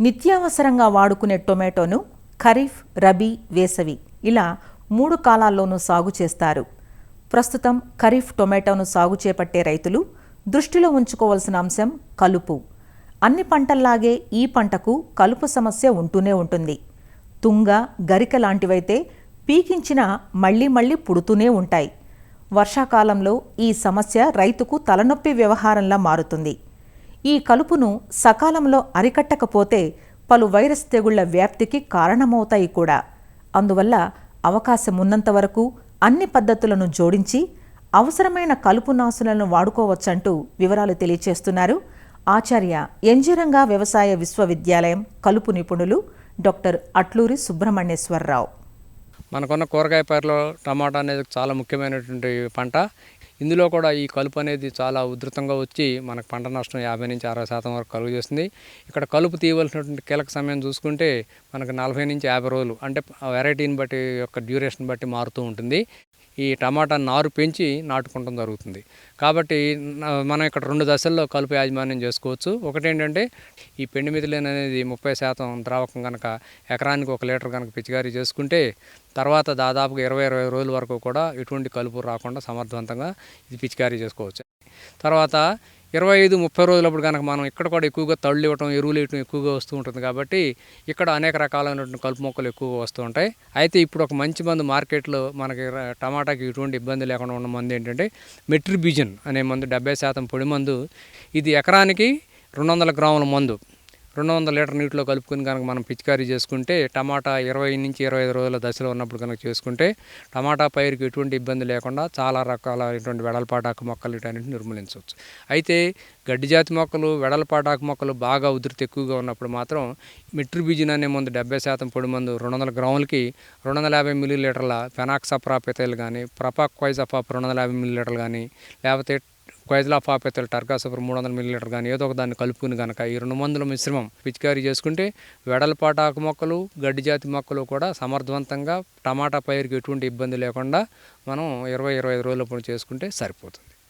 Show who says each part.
Speaker 1: నిత్యావసరంగా వాడుకునే టొమాటోను ఖరీఫ్, రబీ, వేసవి ఇలా 3 కాలాల్లోనూ సాగు చేస్తారు. ప్రస్తుతం ఖరీఫ్ టొమాటోను సాగు చేపట్టే రైతులు దృష్టిలో ఉంచుకోవాల్సిన అంశం కలుపు. అన్ని పంటల్లాగే ఈ పంటకు కలుపు సమస్య ఉంటూనే ఉంటుంది. తుంగ, గరిక లాంటివైతే పీకించినా మళ్లీ పుడుతూనే ఉంటాయి. వర్షాకాలంలో ఈ సమస్య రైతుకు తలనొప్పి వ్యవహారంలా మారుతుంది. ఈ కలుపును సకాలంలో అరికట్టకపోతే పలు వైరస్ తెగుళ్ల వ్యాప్తికి కారణమవుతాయి కూడా. అందువల్ల అవకాశం ఉన్నంత వరకు అన్ని పద్ధతులను జోడించి అవసరమైన కలుపు నాశులను వాడుకోవచ్చంటూ వివరాలు తెలియచేస్తున్నారు ఆచార్య ఎన్జీ రంగా వ్యవసాయ విశ్వవిద్యాలయం కలుపు నిపుణులు డాక్టర్ అట్లూరి సుబ్రహ్మణ్యేశ్వరరావు.
Speaker 2: మనకున్న కూరగాయ పైరులో టమాటా అనేది చాలా ముఖ్యమైనటువంటి పంట. ఇందులో కూడా ఈ కలుపు అనేది చాలా ఉధృతంగా వచ్చి మనకు పంట నష్టం 50 నుంచి 60% వరకు కలుగు చేస్తుంది. ఇక్కడ కలుపు తీయవలసినటువంటి కీలక సమయం చూసుకుంటే మనకు 40 నుంచి 50 రోజులు, అంటే వెరైటీని బట్టి యొక్క డ్యూరేషన్ బట్టి మారుతూ ఉంటుంది. ఈ టమాటా నారు పెంచి నాటుకుంటం జరుగుతుంది. కాబట్టి మనం ఇక్కడ 2 దశల్లో కలుపు యాజమాన్యం చేసుకోవచ్చు. ఒకటి ఏంటంటే ఈ పెండి మిథిలిన్ అనేది 30% ద్రావకం కనుక ఎకరానికి 1 లీటర్ కనుక పిచికారీ చేసుకుంటే తర్వాత దాదాపుగా 20 రోజుల వరకు కూడా ఎటువంటి కలుపు రాకుండా సమర్థవంతంగా ఇది పిచికారీ చేసుకోవచ్చు. తర్వాత 25-30 రోజులప్పుడు కనుక మనం ఇక్కడ కూడా ఎక్కువగా తళ్ళు ఇవ్వటం, ఎరువులు ఇవ్వటం ఎక్కువగా వస్తూ ఉంటుంది. కాబట్టి ఇక్కడ అనేక రకాలైనటువంటి కలుపు మొక్కలు ఎక్కువగా వస్తూ ఉంటాయి. అయితే ఇప్పుడు ఒక మంచి మందు మార్కెట్లో మనకి టమాటాకి ఎటువంటి ఇబ్బంది లేకుండా ఉన్న మందు ఏంటంటే మెట్రిబిజన్ అనే మందు, 70% పొడి మందు. ఇది ఎకరానికి 200 గ్రాముల మందు 200 లీటర్ నీటిలో కలుపుకొని కనుక మనం పిచికారీ చేసుకుంటే టమాటా 20 నుంచి 25 రోజుల దశలో ఉన్నప్పుడు కనుక చేసుకుంటే టమాటా పైరుకి ఎటువంటి ఇబ్బంది లేకుండా చాలా రకాలైనటువంటి వెడల్పాటాకు మొక్కలు వీటన్నిటిని నిర్మూలించవచ్చు. అయితే గడ్డి జాతి మొక్కలు, వెడల్పాటాకు మొక్కలు బాగా ఉధృతి ఎక్కువగా ఉన్నప్పుడు మాత్రం మెట్రిబిజిన్ అనే మందు 70% పొడి మందు 200 గ్రాములకి 250 మిల్లీలీటర్ల ఫెనాక్సప్రాపిథైల్ కానీ, ప్రపాక్వైజాపాప్ 250 మిల్లీలీటర్లు కానీ, లేకపోతే క్వైజ్లాఫాపిథైల్ టర్కాసఫర్ 300 మిల్లీలీటర్ కానీ ఏదో ఒక దాన్ని కలుపుకుని కనుక ఈ 2 మందుల మిశ్రమం పిచికారీ చేసుకుంటే వెడల్పాటాకు మొక్కలు, గడ్డి జాతి మొక్కలు కూడా సమర్థవంతంగా టమాటా పైరుకి ఎటువంటి ఇబ్బంది లేకుండా మనం 20-25 రోజుల చేసుకుంటే సరిపోతుంది.